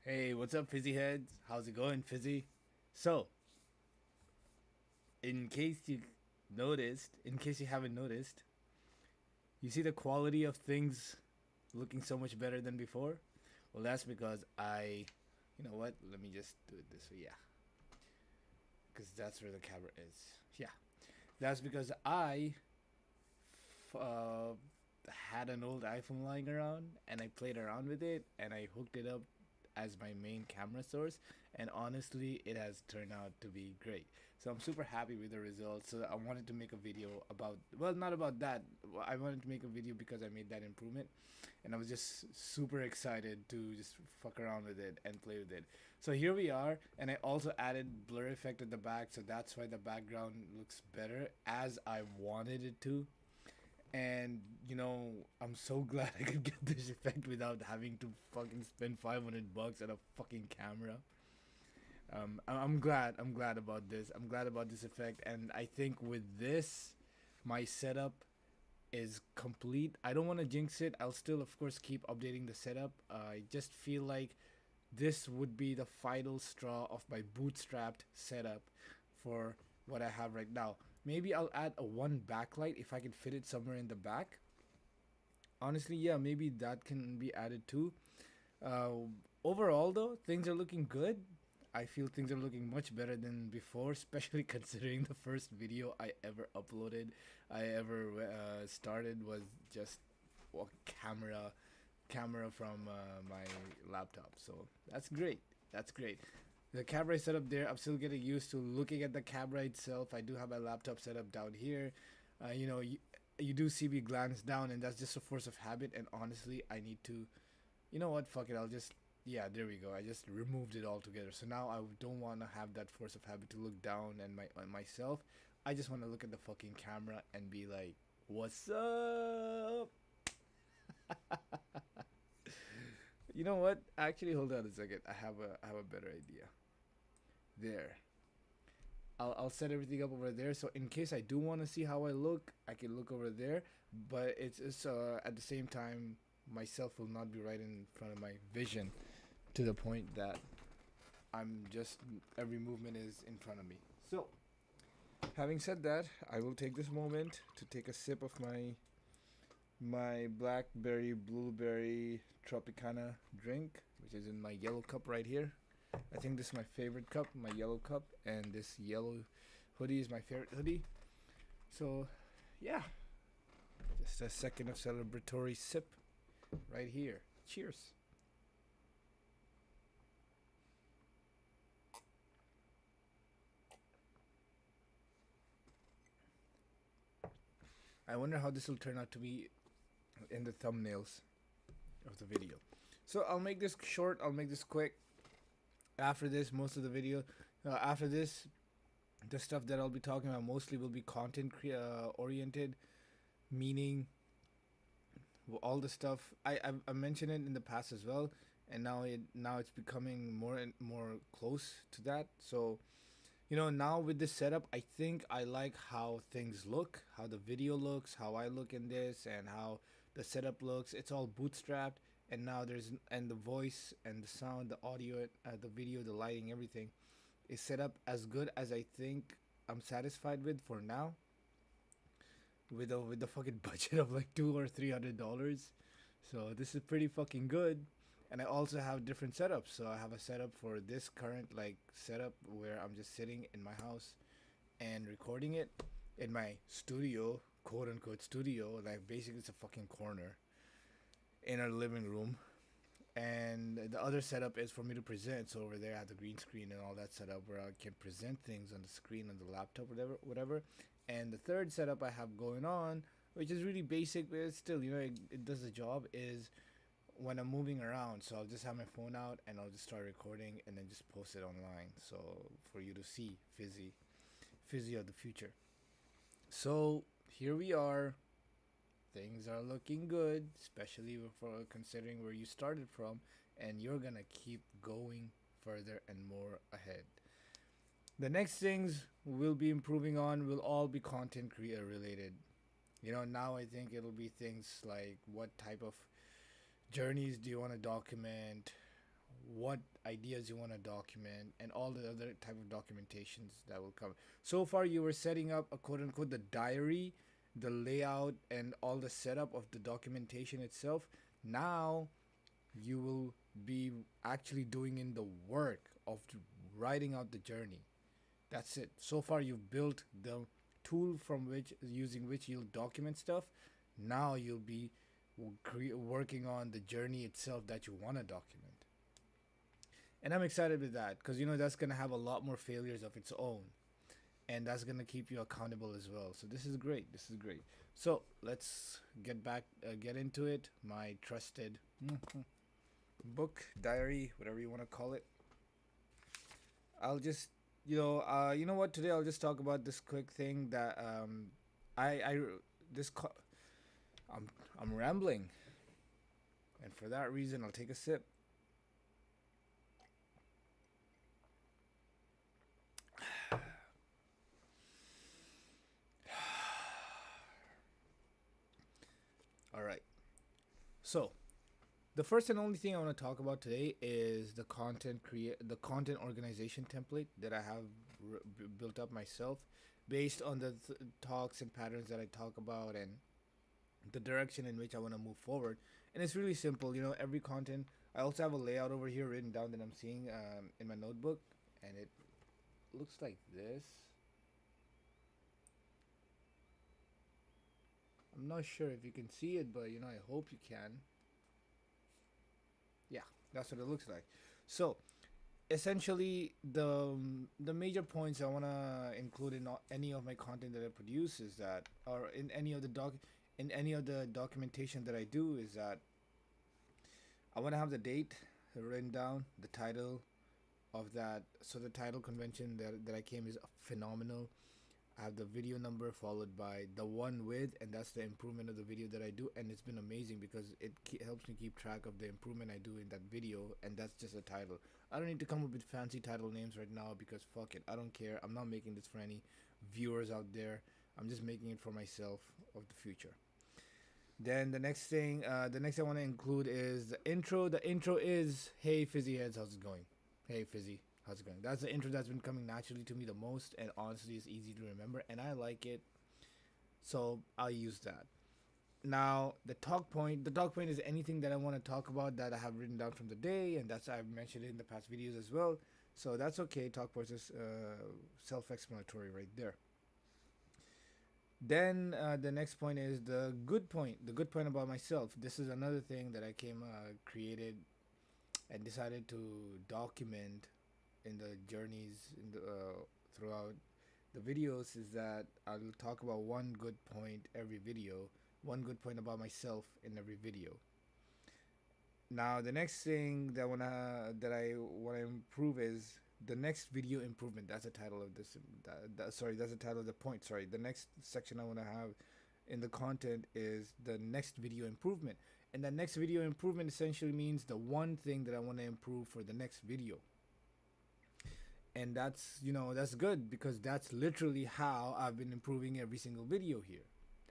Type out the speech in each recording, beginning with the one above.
Hey, what's up, Fizzyheads? How's it going, Fizzy? So, in case you haven't noticed, you see the quality of things looking so much better than before? Well, that's because you know what? Let me just do it this way, yeah, because that's where the camera is. Yeah, that's because I had an old iPhone lying around and I played around with it and I hooked it up as my main camera source, and honestly it has turned out to be great. So I'm super happy with the results. So I wanted to make a video about, well, not about that. I wanted to make a video because I made that improvement and I was just super excited to just fuck around with it and play with it. So here we are, and I also added blur effect at the back, so that's why the background looks better as I wanted it to. And I'm so glad I could get this effect without having to fucking spend $500 on a fucking camera. I'm glad. I'm glad about this. I'm glad about this effect, and I think with this, my setup is complete. I don't want to jinx it. I'll still, of course, keep updating the setup. I just feel like this would be the final straw of my bootstrapped setup for what I have right now. Maybe I'll add a one backlight if I can fit it somewhere in the back. Honestly, yeah, maybe that can be added too. Uh, Overall, though, things are looking good. I feel things are looking much better than before, especially considering the first video I ever uploaded, I ever started was just a camera from my laptop. So that's great. That's great. The camera is set up there. I'm still getting used to looking at the camera itself. I do have my laptop set up down here. You do see me glance down, and that's just a force of habit. And honestly, I need to. You know what? Fuck it. I'll just. Yeah, there we go. I just removed it altogether. So now I don't want to have that force of habit to look down and on myself. I just want to look at the fucking camera and be like, "What's up?" You know what? Actually, hold on a second. I have a better idea. There. I'll set everything up over there. So in case I do want to see how I look, I can look over there. But it's at the same time, myself will not be right in front of my vision, to the point that I'm just every movement is in front of me. So having said that, I will take this moment to take a sip of my blackberry blueberry tropicana drink, which is in my yellow cup right here. I think this is my favorite cup, my yellow cup, and this yellow hoodie is my favorite hoodie. So, yeah, just a second of celebratory sip right here. Cheers. I wonder how this will turn out to be in the thumbnails of the video. So I'll make this short. I'll make this quick. After this, most of the video, after this, the stuff that I'll be talking about mostly will be content oriented, meaning all the stuff I mentioned it in the past as well, and now it's becoming more and more close to that. So now with this setup, I think I like how things look, how the video looks, how I look in this, and how the setup looks. It's all bootstrapped, and now and the voice and the sound, the audio, the video, the lighting, everything is set up as good as I think I'm satisfied with for now, with the fucking budget of like $200 or $300. So this is pretty fucking good. And I also have different setups. So I have a setup for this current like setup where I'm just sitting in my house and recording it in my studio, quote unquote studio. Like basically it's a fucking corner in our living room. And the other setup is for me to present. So over there I have the green screen and all that setup where I can present things on the screen on the laptop, whatever. And the third setup I have going on, which is really basic, but it's still, it does the job, is when I'm moving around. So I'll just have my phone out and I'll just start recording and then just post it online. So for you to see Fizzy of the future. So here we are. Things are looking good, especially for considering where you started from, and you're gonna keep going further and more ahead. The next things we'll be improving on will all be content creator related. Now I think it'll be things like what type of journeys do you want to document? what ideas you want to document, and all the other type of documentations that will come. So far, you were setting up a quote unquote the diary, the layout, and all the setup of the documentation itself. Now you will be actually doing in the work of writing out the journey. That's it. So far, you've built the tool from which using which you'll document stuff. Now you'll be working on the journey itself that you want to document. And I'm excited with that because that's gonna have a lot more failures of its own, and that's gonna keep you accountable as well. So this is great. This is great. So let's get into it. My trusted book, diary, whatever you want to call it. I'll just you know what, today I'll just talk about this quick thing that I this co- I'm I'm rambling, and for that reason I'll take a sip. All right. So the first and only thing I want to talk about today is the content organization template that I have built up myself, based on the talks and patterns that I talk about, and the direction in which I want to move forward. And it's really simple. Every content. I also have a layout over here written down that I'm seeing in my notebook, and it looks like this. I'm not sure if you can see it, but I hope you can. Yeah, that's what it looks like. So essentially, the major points I want to include in any of my content that I produce is that, or in any of the documentation that I do, is that I want to have the date written down, the title of that. So the title convention that I came is phenomenal. I have the video number followed by the one with, and that's the improvement of the video that I do, and it's been amazing because it helps me keep track of the improvement I do in that video, and that's just a title. I don't need to come up with fancy title names right now because fuck it, I don't care. I'm not making this for any viewers out there. I'm just making it for myself of the future. Then the next I want to include is the intro. The intro is, "Hey Fizzyheads, how's it going? Hey Fizzy, how's it going?" That's the intro that's been coming naturally to me the most, and honestly, it's easy to remember, and I like it, so I'll use that. Now, the talk point is anything that I want to talk about that I have written down from the day, and that's I've mentioned it in the past videos as well. So that's okay. Talk points is self-explanatory right there. Then the next point is the good point. The good point about myself. This is another thing that I came created and decided to document in the journeys throughout the videos, is that I'll talk about one good point every video, one good point about myself in every video. Now the next thing that I want to improve is the next video improvement. That's the title of this. Sorry, that's the title of the point. Sorry, the next section I want to have in the content is the next video improvement, and that next video improvement essentially means the one thing that I want to improve for the next video. And that's good because that's literally how I've been improving every single video here.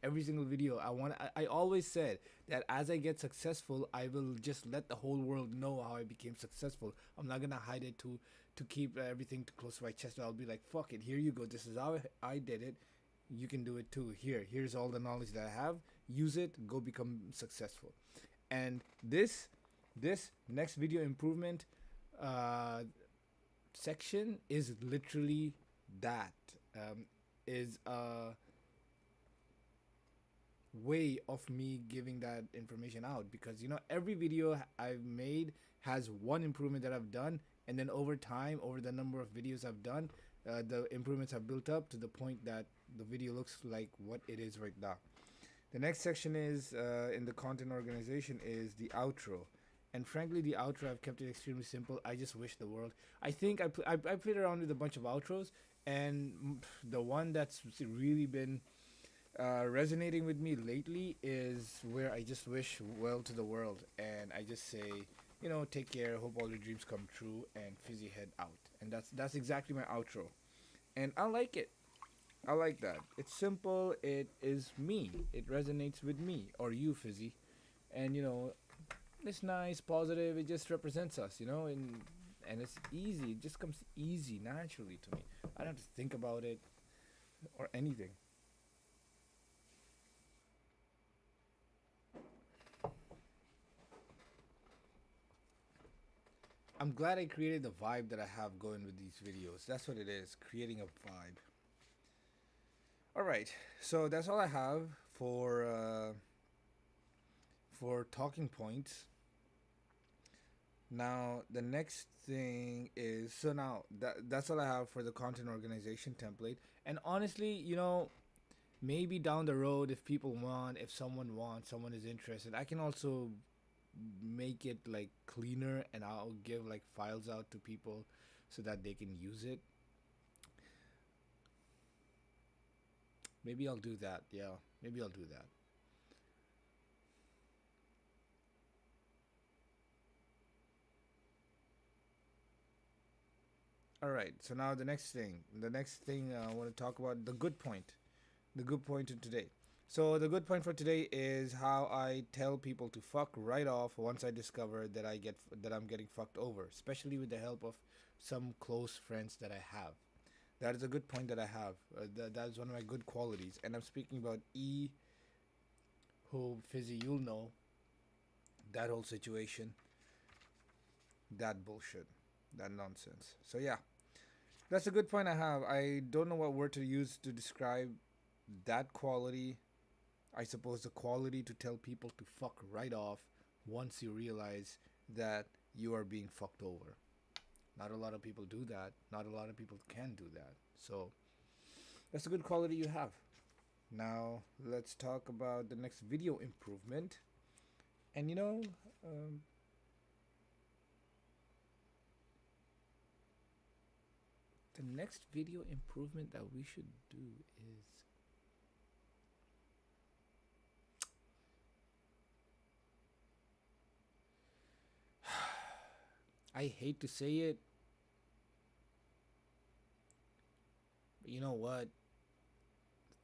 Every single video I always said that as I get successful, I will just let the whole world know how I became successful. I'm not gonna hide it to keep everything too close to my chest. I'll be like, fuck it, here you go, this is how I did it. You can do it too. Here's all the knowledge that I have. Use it, go become successful. And this next video improvement uh section is literally that, is a way of me giving that information out, because every video I've made has one improvement that I've done, and then over time, over the number of videos I've done, the improvements have built up to the point that the video looks like what it is right now. The next section is in the content organization is the outro. And frankly, the outro, I've kept it extremely simple. I just wish the world. I think I played around with a bunch of outros, and the one that's really been resonating with me lately is where I just wish well to the world, and I just say, take care, hope all your dreams come true, and Fizzy head out. And that's exactly my outro, and I like it. I like that. It's simple. It is me. It resonates with me or you, Fizzy, and it's nice, positive. It just represents us, and it's easy. It just comes easy naturally to me. I don't have to think about it or anything. I'm glad I created the vibe that I have going with these videos. That's what it is, creating a vibe. All right, so that's all I have for talking points. Now the next thing is, so now that's all I have for the content organization template. And honestly, maybe down the road, if people want, if someone wants, someone is interested, I can also make it like cleaner, and I'll give like files out to people so that they can use it. Maybe I'll do that. Yeah, maybe I'll do that. All right. So now the next thing I want to talk about, the good point of today. So the good point for today is how I tell people to fuck right off once I discover that I'm getting fucked over, especially with the help of some close friends that I have. That is a good point that I have. That is one of my good qualities, and I'm speaking about who Fizzy, you'll know that whole situation, that bullshit, that nonsense. So yeah, that's a good point I have. I don't know what word to use to describe that quality. I suppose the quality to tell people to fuck right off once you realize that you are being fucked over. Not a lot of people do that. Not a lot of people can do that. So that's a good quality you have. Now let's talk about the next video improvement. And um, the next video improvement that we should do is, I hate to say it, but you know what?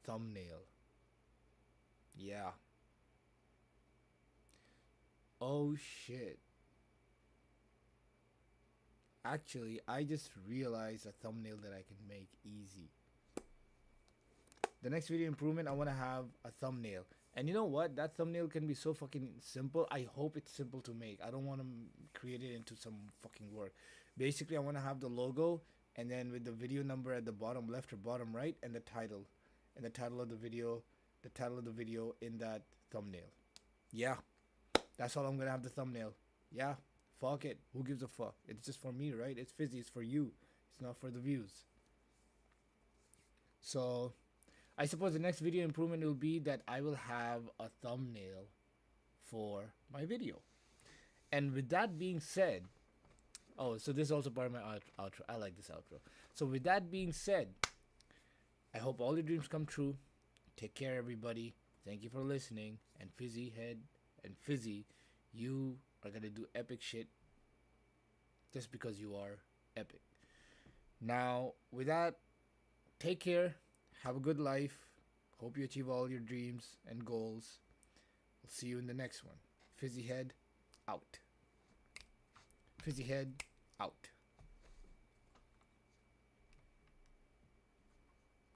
Thumbnail. Yeah. Oh shit. Actually, I just realized a thumbnail that I can make easy. The next video improvement, I want to have a thumbnail. And you know what? That thumbnail can be so fucking simple. I hope it's simple to make. I don't want to create it into some fucking work. Basically, I want to have the logo, and then with the video number at the bottom left or bottom right, and the title. And the title of the video in that thumbnail. Yeah, that's all I'm going to have the thumbnail. Yeah, fuck it. Who gives a fuck? It's just for me, right? It's Fizzy. It's for you. It's not for the views. So I suppose the next video improvement will be that I will have a thumbnail for my video. And with that being said, oh, so this is also part of my outro. I like this outro. So with that being said, I hope all your dreams come true. Take care, everybody. Thank you for listening. And Fizzy Head and Fizzy, you are gonna do epic shit just because you are epic. Now, with that, take care. Have a good life. Hope you achieve all your dreams and goals. We'll see you in the next one. Fizzy Head out. Fizzy Head out.